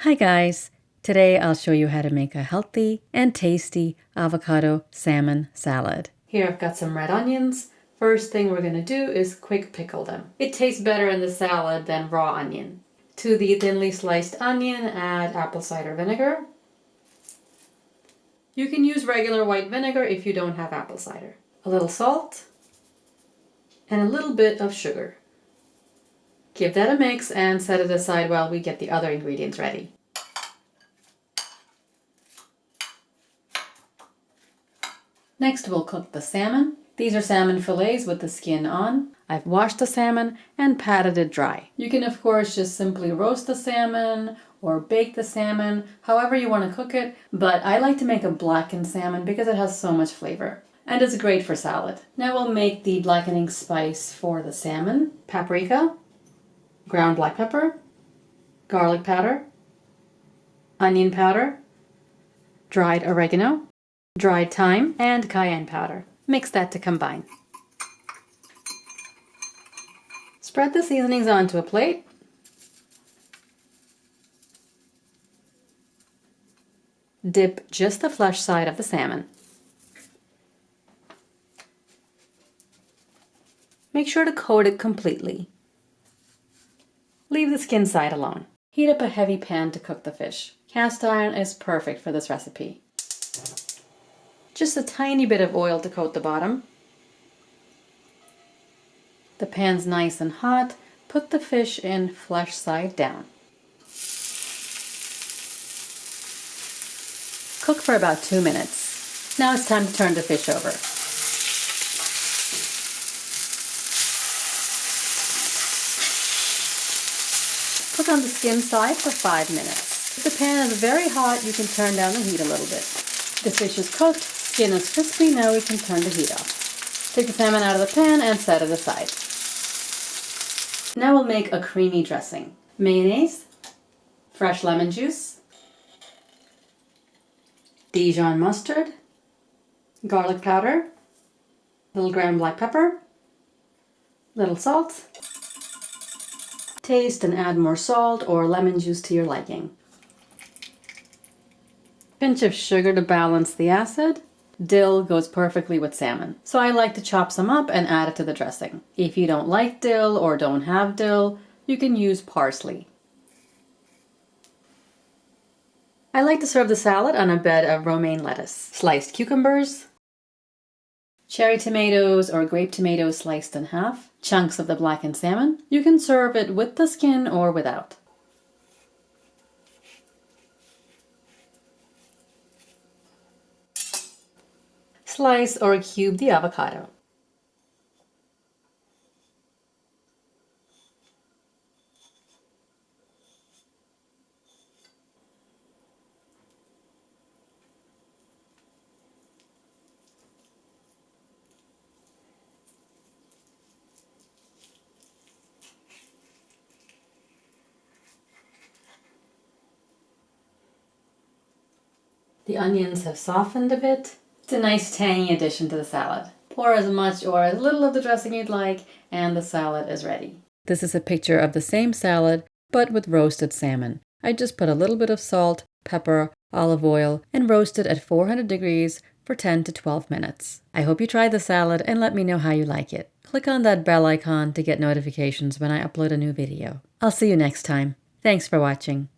Hi guys! Today I'll show you how to make a healthy and tasty avocado salmon salad. Here I've got some red onions. First thing we're going to do is quick pickle them. It tastes better in the salad than raw onion. To the thinly sliced onion, add apple cider vinegar. You can use regular white vinegar if you don't have apple cider. A little salt and a little bit of sugar. Give that a mix and set it aside while we get the other ingredients ready. Next we'll cook the salmon. These are salmon fillets with the skin on. I've washed the salmon and patted it dry. You can of course just simply roast the salmon or bake the salmon, however you want to cook it, but I like to make a blackened salmon because it has so much flavor. And it's great for salad. Now we'll make the blackening spice for the salmon. Paprika, ground black pepper, garlic powder, onion powder, dried oregano, dried thyme, and cayenne powder. Mix that to combine. Spread the seasonings onto a plate. Dip just the flesh side of the salmon. Make sure to coat it completely. Leave the skin side alone. Heat up a heavy pan to cook the fish. Cast iron is perfect for this recipe. Just a tiny bit of oil to coat the bottom. The pan's nice and hot. Put the fish in flesh side down. Cook for about 2 minutes. Now it's time to turn the fish over. Cook on the skin side for 5 minutes. If the pan is very hot, you can turn down the heat a little bit. The fish is cooked, skin is crispy, now we can turn the heat off. Take the salmon out of the pan and set it aside. Now we'll make a creamy dressing. Mayonnaise, fresh lemon juice, Dijon mustard, garlic powder, little ground black pepper, little salt. Taste and add more salt or lemon juice to your liking. Pinch of sugar to balance the acid. Dill goes perfectly with salmon, so I like to chop some up and add it to the dressing. If you don't like dill or don't have dill, you can use parsley. I like to serve the salad on a bed of romaine lettuce, sliced cucumbers, cherry tomatoes or grape tomatoes sliced in half, chunks of the blackened salmon. You can serve it with the skin or without. Slice or cube the avocado. The onions have softened a bit. It's a nice tangy addition to the salad. Pour as much or as little of the dressing you'd like, and the salad is ready. This is a picture of the same salad, but with roasted salmon. I just put a little bit of salt, pepper, olive oil, and roast it at 400 degrees for 10 to 12 minutes. I hope you try the salad and let me know how you like it. Click on that bell icon to get notifications when I upload a new video. I'll see you next time. Thanks for watching.